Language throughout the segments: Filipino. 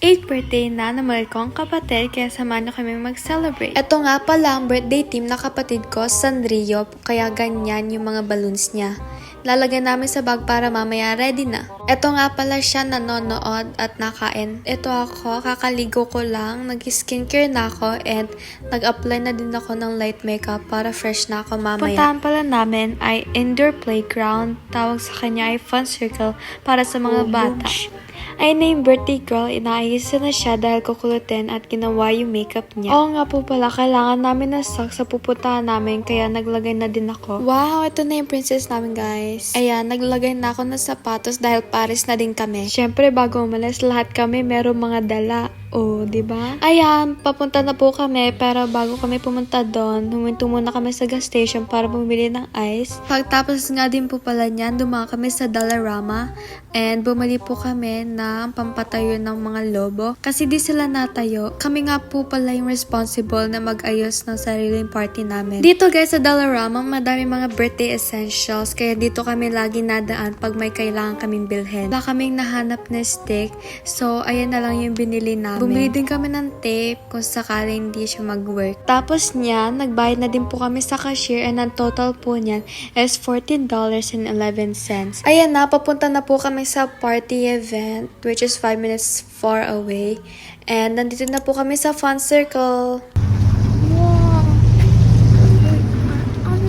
8th birthday na ng mahal kong kapatid, kaya samahan niyo kami mag-celebrate. Ito nga pala ang birthday team na kapatid ko, Sanrio, kaya ganyan yung mga balloons niya. Lalagay namin sa bag para mamaya ready na. Ito nga pala siya nanonood at nakain. Ito ako, kakaligo ko lang, nag-skincare na ako and nag-apply na din ako ng light makeup para fresh na ako mamaya. Puntahan pala namin ay indoor playground, tawag sa kanya ay fun circle para sa mga bata. Ayun na yung birthday girl, inaayos na siya dahil kukulutin at ginawa yung makeup niya. Oo nga po pala, kailangan namin ng socks sa pupuntahan namin kaya naglagay na din ako. Wow, ito na yung princess namin guys. Ayan, naglagay na ako ng sapatos dahil Paris na din kami. Syempre bago umalis, lahat kami merong mga dala. Oh, di ba? Ayan, papunta na po kami pero bago kami pumunta doon, huminto muna kami sa gas station para bumili ng ice. Pagtapos nga din po pala niyan, dumaan kami sa Dollarama and bumili po kami ng pampatayo ng mga lobo kasi di sila natayo. Kami nga po pala yung responsible na mag-ayos ng sariling party namin. Dito guys sa Dollarama, madami mga birthday essentials kaya dito kami lagi nadaan pag may kailangan kaming bilhin. Wala kaming nahanap na stick, so ayan na lang yung binili namin. Bumili din kami ng tape kung sakaling hindi siya mag-work. Tapos niyan, nagbayad na din po kami sa cashier and ang total po niyan is $14.11. Ayan na, papunta na po kami sa party event which is 5 minutes far away. And nandito na po kami sa fun circle.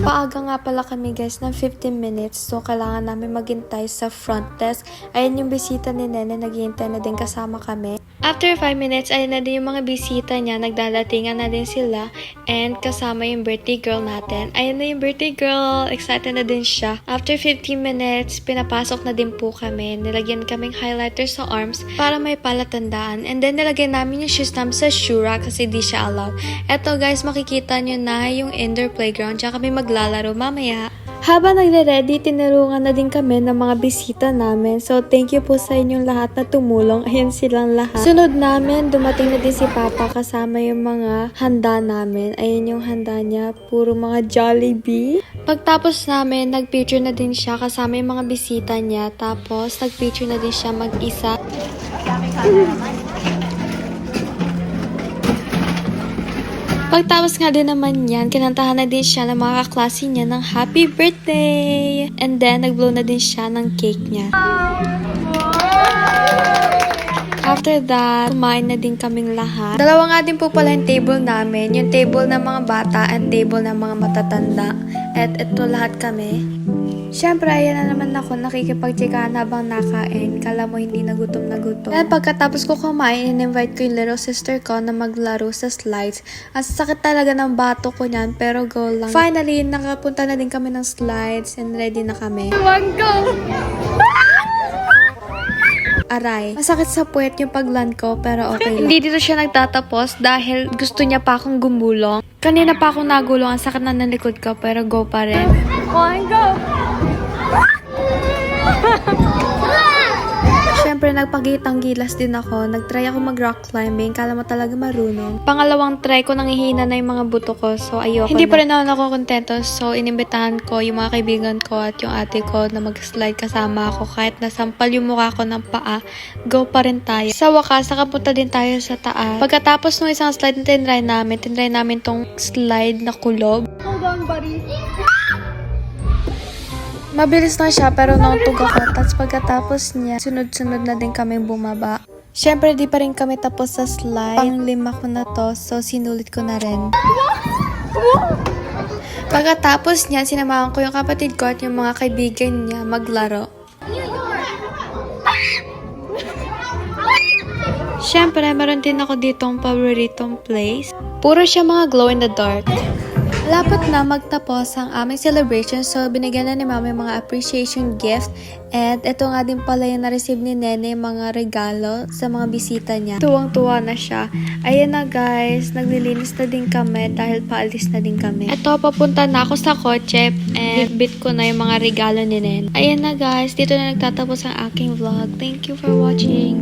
Paaga nga pala kami guys ng 15 minutes, so kailangan namin maghintay sa front desk. Ayan yung bisita ni Nene, naghihintay na din kasama kami. After 5 minutes, ayan na din yung mga bisita niya, nagdadatingan na din sila and kasama yung birthday girl natin. Ayan na yung birthday girl, excited na din siya. After 15 minutes, pinapasok na din po kami. Nilagyan kaming highlighter sa arms para may palatandaan and then nilagyan namin yung shoes namin sa shoe rack kasi di siya allowed. Eto guys, makikita nyo na yung indoor playground, tsaka kami maglalaro mamaya. Habang nagre-ready, tinulungan na din kami ng mga bisita namin. So, thank you po sa inyong lahat na tumulong. Ayan silang lahat. Sunod namin, dumating na din si Papa kasama yung mga handa namin. Ayan yung handa niya, puro mga Jollibee. Pagtapos namin, nag-picture na din siya kasama yung mga bisita niya. Tapos, nag-picture na din siya mag-isa. Pagtapos nga din naman yan, kinantahan na din siya ng mga kaklase niya ng happy birthday! And then, nag-blow na din siya ng cake niya. After that, kumain na din kaming lahat. Dalawa nga din po pala yung table namin. Yung table ng mga bata and table ng mga matatanda. At ito lahat kami. Siyempre, ayan na naman ako nakikipagtsikahan habang nakain. Kala mo hindi nagutom na gutom. At pagkatapos ko kumain, in-invite ko yung little sister ko na maglaro sa slides. Ang sakit talaga ng bato ko niyan, pero go lang. Finally, nakapunta na din kami ng slides and ready na kami. Go! Aray. Masakit sa puwet yung pagland ko, pero okay lang. Hindi dito siya nagtatapos dahil gusto niya pa akong gumulong. Kanina pa akong nagulong, ang sakit na ng likod ko, pero go pa rin. Go! Siyempre, nagpagitang gilas din ako. Nagtry ako mag-rock climbing. Kala mo talaga marunong. Pangalawang try ko, nanghihina na yung mga buto ko. So, ayoko Hindi pa rin ako kontento. So, inimbitahan ko yung mga kaibigan ko at yung ate ko na mag-slide kasama ako. Kahit nasampal yung mukha ko ng paa, go pa rin tayo. Sa wakas, nakapunta din tayo sa taas. Pagkatapos ng isang slide na tinry namin tong slide na kulob. Hold on, buddy. Mabilis lang siya pero nautog ako. Tapos pagkatapos niya, sunod-sunod na din kami bumaba. Siyempre, di pa rin kami tapos sa slide. Pang-5 ko na to, so sinulit ko na rin. Pagkatapos niya, sinamahan ko yung kapatid ko at yung mga kaibigan niya maglaro. Siyempre, meron din ako ditong paboritong place. Puro siya mga glow in the dark. Lapot na magtapos ang aming celebration, so binigyan na ni Mama yung mga appreciation gift. And ito nga din pala yung na-receive ni Nene, mga regalo sa mga bisita niya. Tuwang-tuwa na siya. Ayan na guys, naglilinis na din kami dahil paalis na din kami. Ito, papunta na ako sa kotse and bit ko na yung mga regalo ni Nene. Ayan na guys, dito na nagtatapos ang aking vlog. Thank you for watching.